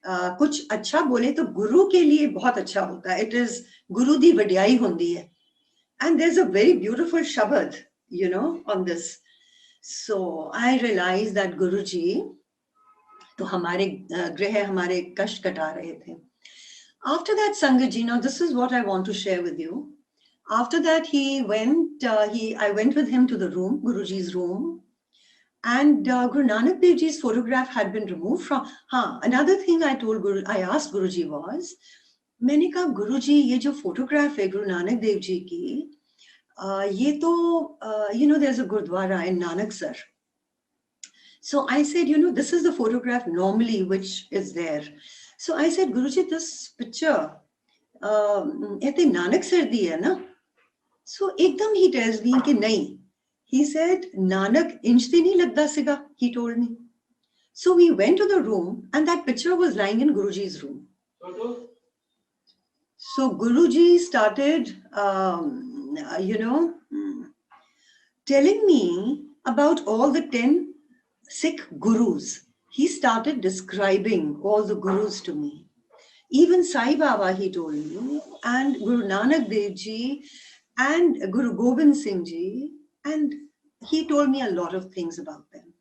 S1: कुछ अच्छा बोले तो गुरु के लिए बहुत अच्छा होता है. It is गुरु दी वड्याई होती है. And there's a very beautiful shabad, on this. So I realized that Guruji तो हमारे ग्रह हमारे कष्ट कटा रहे थे. After that, Sangat, this is what I want to share with you. After that, I went with him to the room, Guruji's room. And Guru Nanak Dev Ji's photograph had been removed from. Another thing I asked Guruji was, मैंने कहा Guruji, ये जो photograph है Guru Nanak Dev Ji की, ये तो, there's a Gurdwara in Nanaksar. So I said, this is the photograph normally which is there. So I said, Guruji, this picture, ऐसे Nanaksar दी है ना? So ekdam he tells me कि नहीं. He said, Nanak inch te nahi lagda siga, he told me. So we went to the room and that picture was lying in Guruji's room. So Guruji started, telling me about all the 10 Sikh gurus. He started describing all the gurus to me. Even Sai Baba, he told me, and Guru Nanak Dev Ji, and Guru Gobind Singh Ji, and he told me a lot of things about them.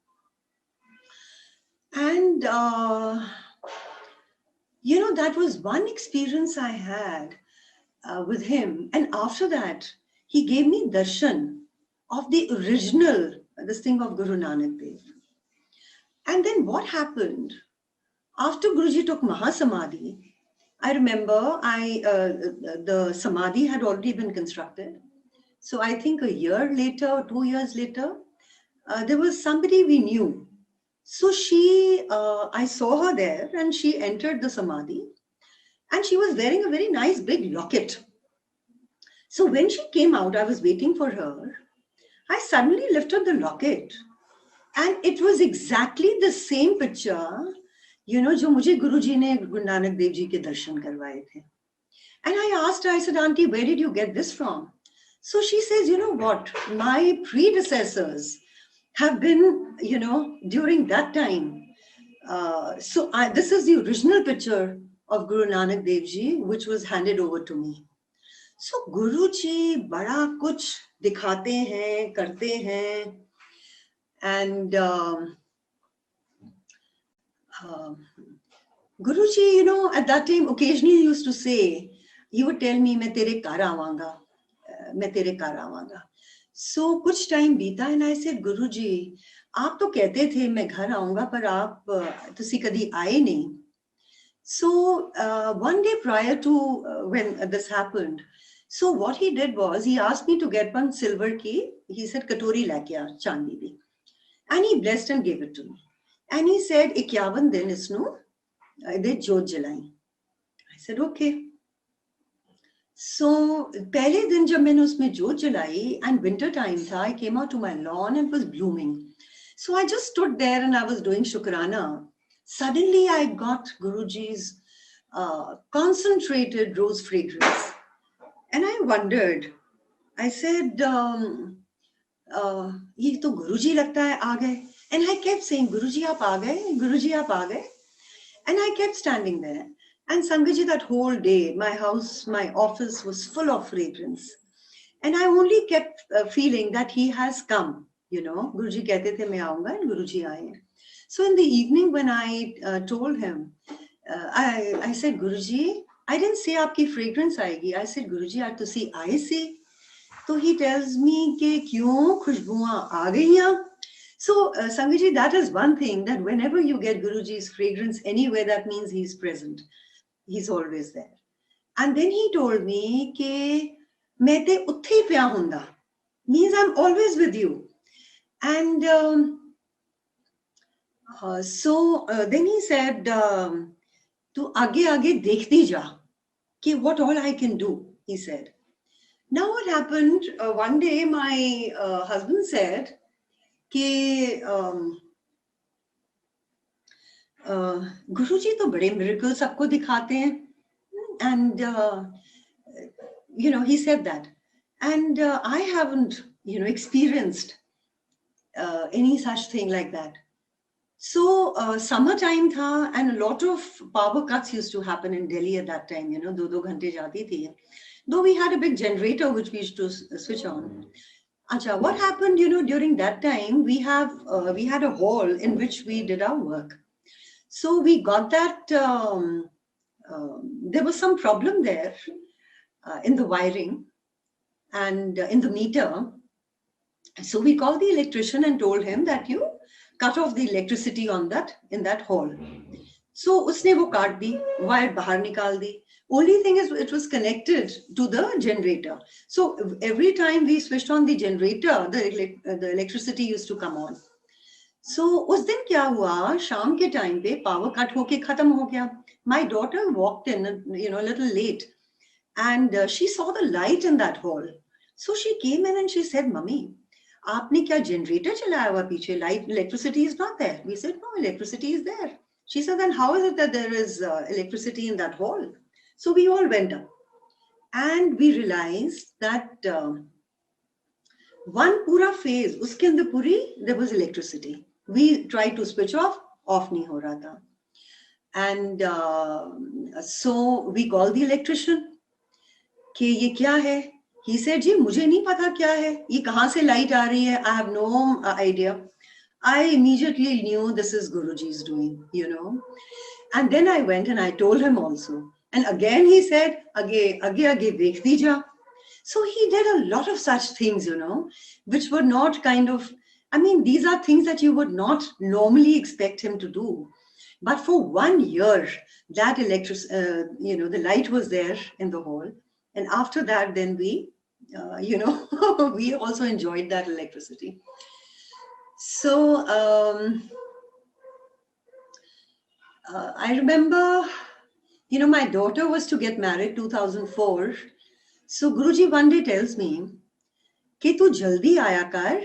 S1: And, that was one experience I had with him. And after that, he gave me darshan of the original, this thing of Guru Nanak Dev. And then what happened? After Guruji took Mahasamadhi, I remember the Samadhi had already been constructed. So I think a year later, 2 years later, there was somebody we knew. So I saw her there and she entered the Samadhi and she was wearing a very nice big locket. So when she came out, I was waiting for her. I suddenly lifted the locket and it was exactly the same picture, जो मुझे गुरुजी ने गुरु नानक देव जी के दर्शन करवाए थे. And I asked her, I said, Auntie, where did you get this from? So she says, you know what, my predecessors have been, during that time. This is the original picture of Guru Nanak Dev Ji, which was handed over to me. So Guruji bada kuch dikhate hain, karte hain. And Guruji, at that time, occasionally he used to say, he would tell me, मैं तेरे घर आवांगा, मैं तेरे घर आवांगा. So कुछ time बीता and I said, Guruji, आप तो कहते थे मैं घर आऊंगा पर आप तुसी कदी आए नहीं. So one day prior to when this happened, so what he did was he asked me to get one silver key. He said, Katori laake aa chandi di. And he blessed and gave it to me. And he said, 51 din isnu de jyot jalai. I said, okay. So pehle din jab maine usme jyot jalai and winter time tha, I came out to my lawn and it was blooming. So I just stood there and I was doing shukrana. Suddenly I got Guruji's concentrated rose fragrance. And I wondered, I said, ye to Guruji lagta hai aa gaye. And I kept saying, Guruji aap aa gaye, Guruji aap aa gaye. And I kept standing there. And Sangaji, that whole day, my house, my office was full of fragrance. And I only kept feeling that he has come, Guruji kehte the main aaunga and Guruji aaye. So in the evening when I told him, I said, Guruji, I didn't say aapki fragrance aayegi. I said, Guruji, aaj tusi aaye se. So he tells me ke kyun khushbuan aa gayiyan. So Sangaji, that is one thing, that whenever you get Guruji's fragrance anywhere, that means he's present. He's always there. And then he told me ke main te utthe hi pya hunda, means I'm always with you. And then he said, tu aage aage dekhti ja ki what all I can do, he said. Now what happened, one day my husband said कि गुरुजी तो बड़े miracles सबको दिखाते हैं. And he said that, and I haven't experienced any such thing like that. So summertime tha, and a lot of power cuts used to happen in Delhi at that time. 2-2 घंटे जाती थी, though we had a big generator which we used to switch on. Acha, what happened, during that time, we had a hall in which we did our work. So we got that, there was some problem there in the wiring and in the meter. So we called the electrician and told him that you cut off the electricity in that hall. So usne wo kaat di, wire bahar nikal di. Only thing is it was connected to the generator. So every time we switched on the generator, the electricity used to come on. So उस दिन क्या हुआ, शाम के time पे power cut होके खत्म हो गया. My daughter walked in, a little late, and she saw the light in that hall. So she came in and she said, "Mummy, आपने क्या generator चलाया हुआ पीछे? Light, electricity is not there." We said, "No, electricity is there." She said, "Then how is it that there is electricity in that hall?" So we all went up, and we realized that one pura phase, uske andar puri, there was electricity. We tried to switch off nahi ho raha tha. And so we called the electrician कि ये क्या है. He said, जी मुझे नहीं पता क्या है, ये कहाँ से लाइट आ रही है. I have no idea. I immediately knew this is Guruji's doing, And then I went and I told him also. And again he said, age dekh dija. So he did a lot of such things, which were not these are things that you would not normally expect him to do. But for 1 year, that the light was there in the hall. And after that, then we, we also enjoyed that electricity. So I remember, my daughter was to get married 2004. So Guruji one day tells me, कि तू जल्दी आया कर,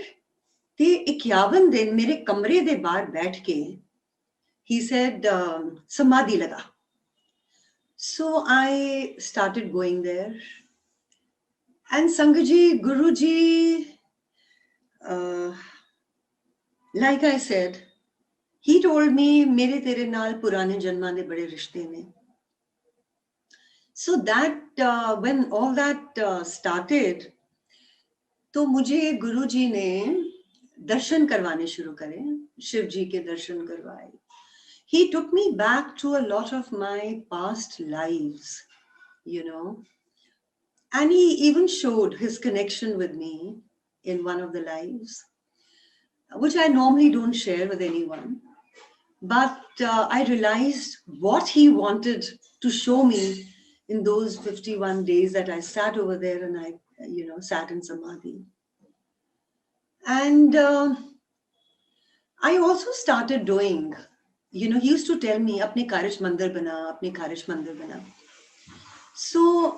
S1: ते 51 दिन मेरे कमरे दे बाहर बैठ के, he said, samadhi laga. So I started going there. And Sangaji, Guruji, like I said, he told me, mere tere naal purane janma de bade rishte ne. So that, when all that started, तो मुझे गुरुजी ने दर्शन करवाने शुरू करे, शिव जी के दर्शन करवाए. He took me back to a lot of my past lives, and he even showed his connection with me in one of the lives, which I normally don't share with anyone. But I realized what he wanted to show me in those 51 days that I sat over there and I, sat in Samadhi. And I also started doing, he used to tell me, apne Karish Mandir bana, apne Karish Mandir bana. So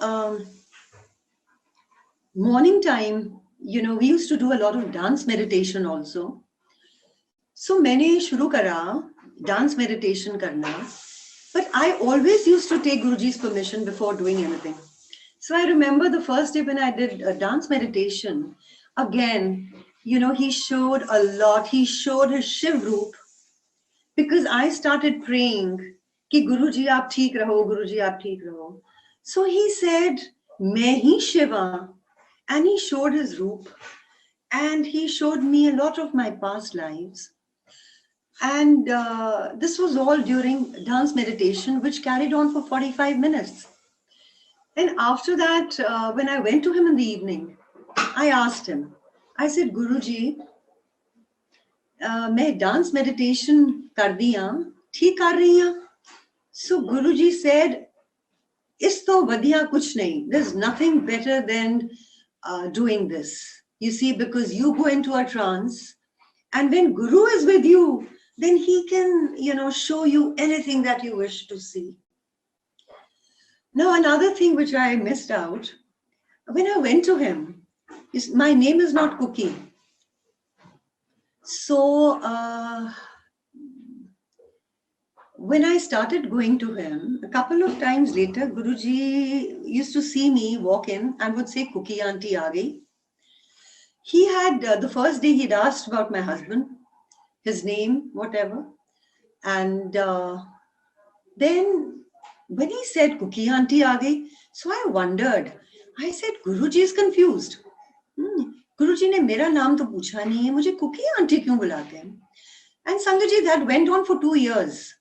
S1: morning time, we used to do a lot of dance meditation also. So मैंने शुरू करा dance meditation करना, but I always used to take Guruji's permission before doing anything. So I remember the first day when I did a dance meditation, again, he showed a lot. He showed his Shiv Roop, because I started praying कि Guruji आप ठीक रहो, Guruji आप ठीक रहो. So he said, मैं ही Shiva, and he showed his Roop, and he showed me a lot of my past lives. And this was all during dance meditation, which carried on for 45 minutes. And after that, when I went to him in the evening, I asked him, I said, Guruji, मैं dance meditation कर दिया, ठीक कर रही हूँ. So Guruji said, इस तो वधिया कुछ नहीं. There's nothing better than doing this. You see, because you go into a trance, and when Guru is with you, then he can, show you anything that you wish to see. Now, another thing which I missed out, when I went to him, my name is not Cookie. So when I started going to him, a couple of times later, Guruji used to see me walk in and would say, Cookie auntie aa gayi. He had, the first day he'd asked about my husband, his name, whatever. And then when he said, Cookie auntie aa gayi, so I wondered. I said, Guruji is confused. Guruji ne mera naam to pucha nahi hai, mujhe Cookie auntie kyun bulate hain? And Sangaji, that went on for 2 years.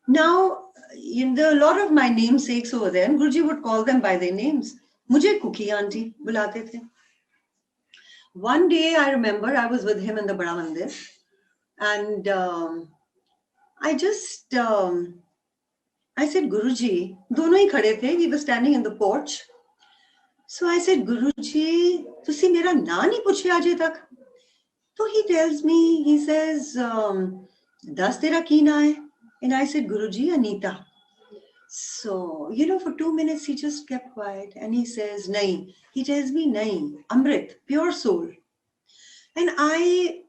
S1: Now, a lot of my namesakes over there, and Guruji would call them by their names. Mujhe Cookie auntie bulate the. One day, I remember I was with him in the Bada Mandir, and I I said, Guruji, दोनों ही खड़े थे. We were standing in the porch. So I said, Guruji, तुसी मेरा ना नहीं पूछे आजे तक. So he tells me, he says, das tera ki na hai? And I said, Guruji, Anita. So, for 2 minutes, he just kept quiet and he says, nahi. He tells me, nahi, Amrit, pure soul. And I,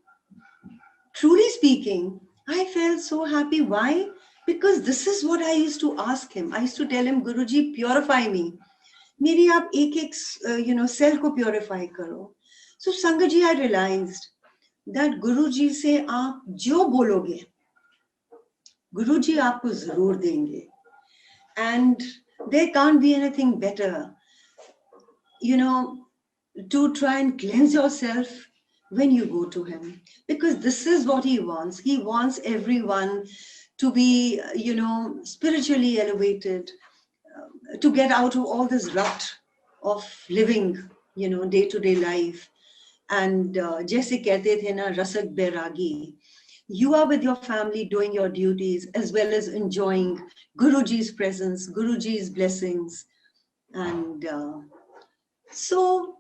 S1: truly speaking, I felt so happy. Why? Because this is what I used to ask him. I used to tell him, Guruji, purify me. मेरी आप एक cell को purify करो. So Sangaji, I realized that Guruji से आप जो बोलोगे, Guruji आपको जरूर देंगे. And there can't be anything better, to try and cleanse yourself when you go to him. Because this is what he wants. He wants everyone to be, spiritually elevated, to get out of all this rut of living, day-to-day life. And jaise kehte the na, rasak bairagi. You are with your family doing your duties as well as enjoying Guruji's presence, Guruji's blessings. And so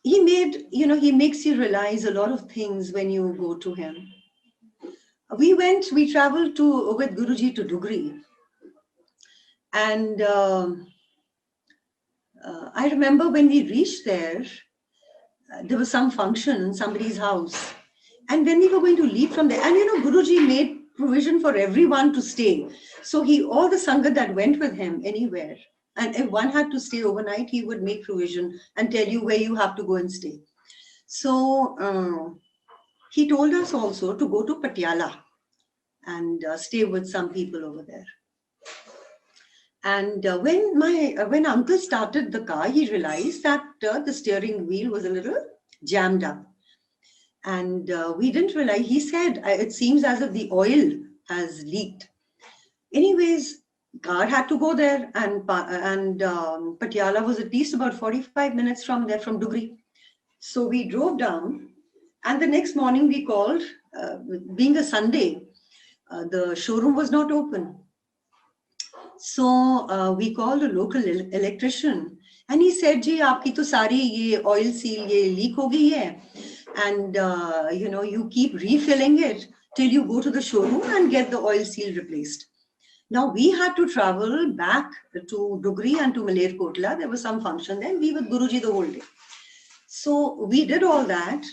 S1: he makes you realize a lot of things when you go to him. We traveled with Guruji to Dugri. And I remember when we reached there, there was some function in somebody's house. And when we were going to leave from there, and Guruji made provision for everyone to stay. So all the Sangat that went with him anywhere, and if one had to stay overnight, he would make provision and tell you where you have to go and stay. So he told us also to go to Patiala and stay with some people over there. And when uncle started the car, he realized that the steering wheel was a little jammed up. And we didn't realize, he said, it seems as if the oil has leaked. Anyways, car had to go there, and Patiala was at least about 45 minutes from there, from Dugri. So we drove down, and the next morning we called, being a Sunday, the showroom was not open. So we called a local electrician, and he said, "Ji, aapki to sari ye oil seal ye leak ho gayi hai, and you keep refilling it till you go to the showroom and get the oil seal replaced." Now we had to travel back to Dugri and to Malerkotla. There was some function there. We were with Guruji the whole day. So we did all that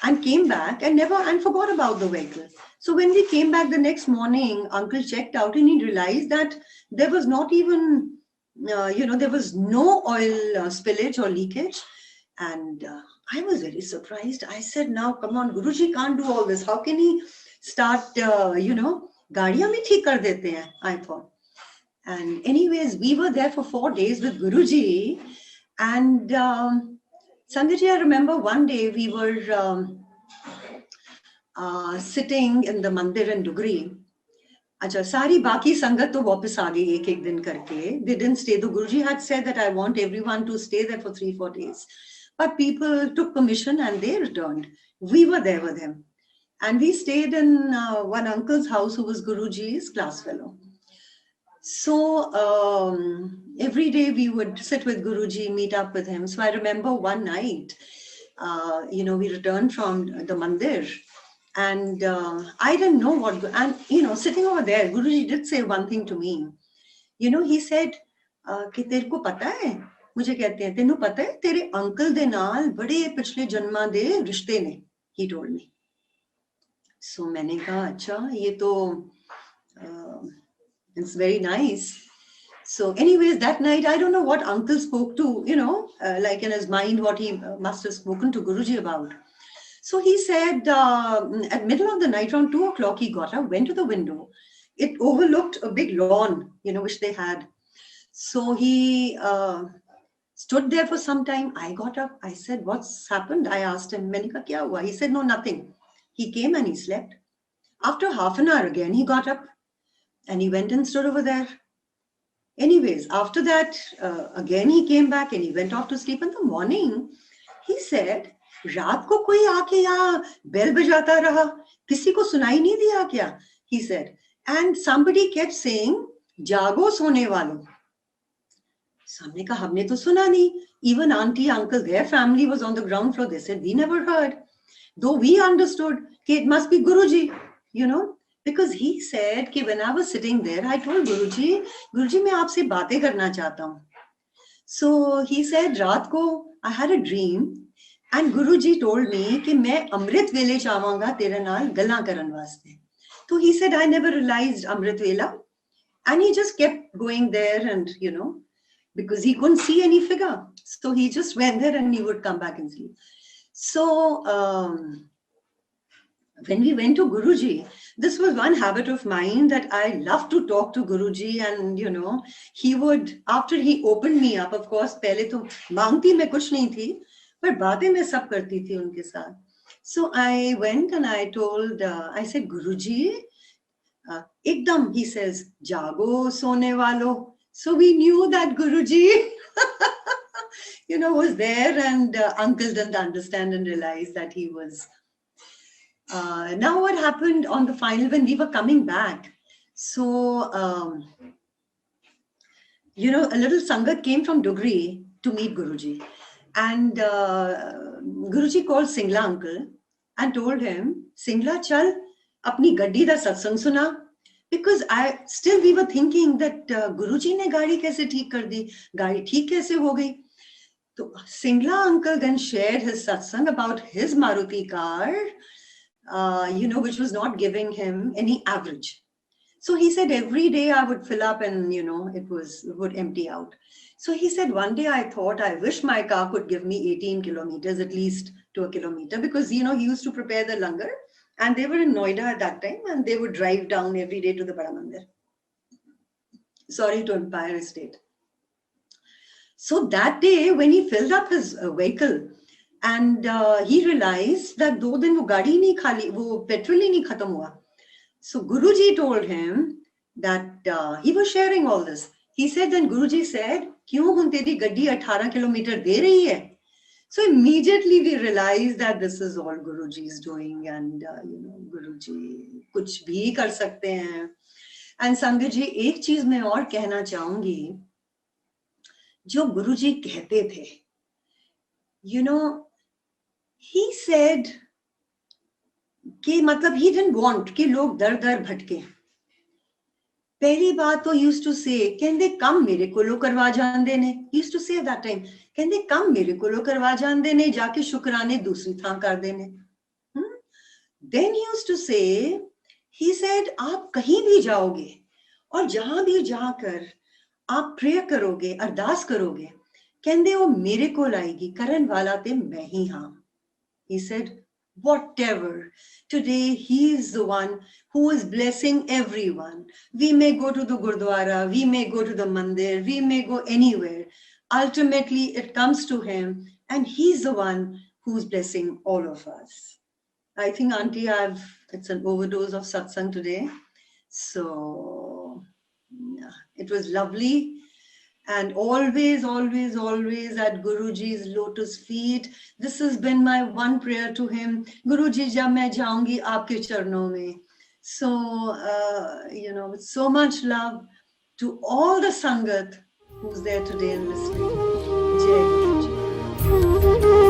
S1: and came back and forgot about the vehicle. So when we came back the next morning, uncle checked out and he realized that there was not even, there was no oil spillage or leakage. And I was very surprised. I said, now, come on, Guruji can't do all this. How can he start, gaadiyan bhi theek kar dete hain, I thought. And anyways, we were there for 4 days with Guruji. And Sangaji, I remember one day we were sitting in the mandir in Dugri. Acha, sari baki sangat to वापस आ गई एक दिन करके. They didn't stay. The Guruji had said that I want everyone to stay there for 3-4 days. But people took permission and they returned. We were there with him. And we stayed in one uncle's house who was Guruji's class fellow. So every day we would sit with Guruji, meet up with him. So I remember one night, we returned from the mandir. And I didn't know what, and sitting over there, Guruji did say one thing to me. He said, कि तेरे को पता है, मुझे कहते हैं, तेनू पता है, तेरे अंकल दे नाल बड़े पिछले जन्मा दे रिश्ते ने, he told me. So मैंने कहा, अच्छा, ये तो, it's very nice. So anyways, that night, I don't know what uncle spoke to, like in his mind, what he must have spoken to Guruji about. So he said, at middle of the night, around 2 o'clock, he got up, went to the window. It overlooked a big lawn, which they had. So he stood there for some time. I got up. I said, what's happened? I asked him, "Maine kaha kya hua?" He said, no, nothing. He came and he slept. After half an hour again, he got up and he went and stood over there. Anyways, after that, again, he came back and he went off to sleep. In the morning, he said, रात को कोई आके यहाँ bell बजाता रहा, किसी को सुनाई नहीं दिया क्या? He said, and somebody kept saying, जागो सोने वालों. So हमने कहा हमने तो सुना नहीं. Even auntie, uncle, their family was on the ground floor. They said we never heard. Though we understood that it must be Guruji, you know, because he said that when I was sitting there, I told Guruji, Guruji, मैं आपसे बातें करना चाहता हूँ. So he said, रात को I had a dream and Guruji told me कि मैं अमृत वेले चाहूँगा तेरे नाल गल्लां करन वास्ते. So he said I never realized Amrit Vela, and he just kept going there, and you know, because he couldn't see any figure, so he just went there and he would come back and sleep. So when we went to Guruji, this was one habit of mine that I love to talk to Guruji, and you know, he would, after he opened me up, of course, पहले तो मांगती मैं कुछ नहीं थी, पर बातें मैं सब करती थी उनके साथ. So I went and I told, I said, Guruji, ekdam, he says, jago sone walo. So we knew that Guruji, you know, was there, and uncle didn't understand and realize that he was. Now what happened on the final when we were coming back? So, you know, a little Sangat came from Dugri to meet Guruji. And Guruji called Singla uncle and told him, Singla, chal, apni gaddi da satsang suna. Because we were thinking that Guruji ne gaadi kaise theek kar di, gaadi theek kaise ho gayi. So Singla uncle then shared his satsang about his Maruti car, you know, which was not giving him any average. So he said every day I would fill up and, you know, it would empty out. So he said, one day I thought, I wish my car could give me 18 kilometers, at least to a kilometer, because, you know, he used to prepare the langar, and they were in Noida at that time, and they would drive down every day to the Bada Mandir. Sorry, to Empire Estate. So that day, when he filled up his vehicle, and he realized that 2 दिन वो गाड़ी नहीं खाली, वो petrol ही नहीं खत्म हुआ. So Guruji told him that he was sharing all this. He said, then Guruji said, क्यों हुन तेरी गड्डी 18 किलोमीटर दे रही है? So immediately we realized that this is all Guruji's doing, and you know, Guruji कुछ भी कर सकते हैं. And संगत जी, एक चीज मैं और कहना चाहूंगी, जो गुरुजी कहते थे, you know, he said कि मतलब he didn't want कि लोग दर दर भटके. पहली बात तो used to say, कहंदे कम मेरे कोलों करवा जान देने. Used to say that time, कहंदे कम मेरे कोलों करवा जान देने, जाके शुक्राने दूसरी थां कर देने. Then he used to say, he said, आप कहीं भी जाओगे और जहां भी जाकर आप प्रेयर करोगे, अरदास करोगे, कहंदे वो मेरे को लाएगी, करन वाला ते मैं ही हां. He said, whatever. Today, he is the one who is blessing everyone. We may go to the Gurdwara, we may go to the Mandir, we may go anywhere. Ultimately, it comes to him, and he's the one who's blessing all of us. I think, Auntie, it's an overdose of satsang today. So, yeah, it was lovely. And always, always, always at Guruji's lotus feet. This has been my one prayer to him. Guruji, jab main jaungi aapke charnon mein. So, you know, with so much love to all the Sangat who's there today and listening. Jai Guruji.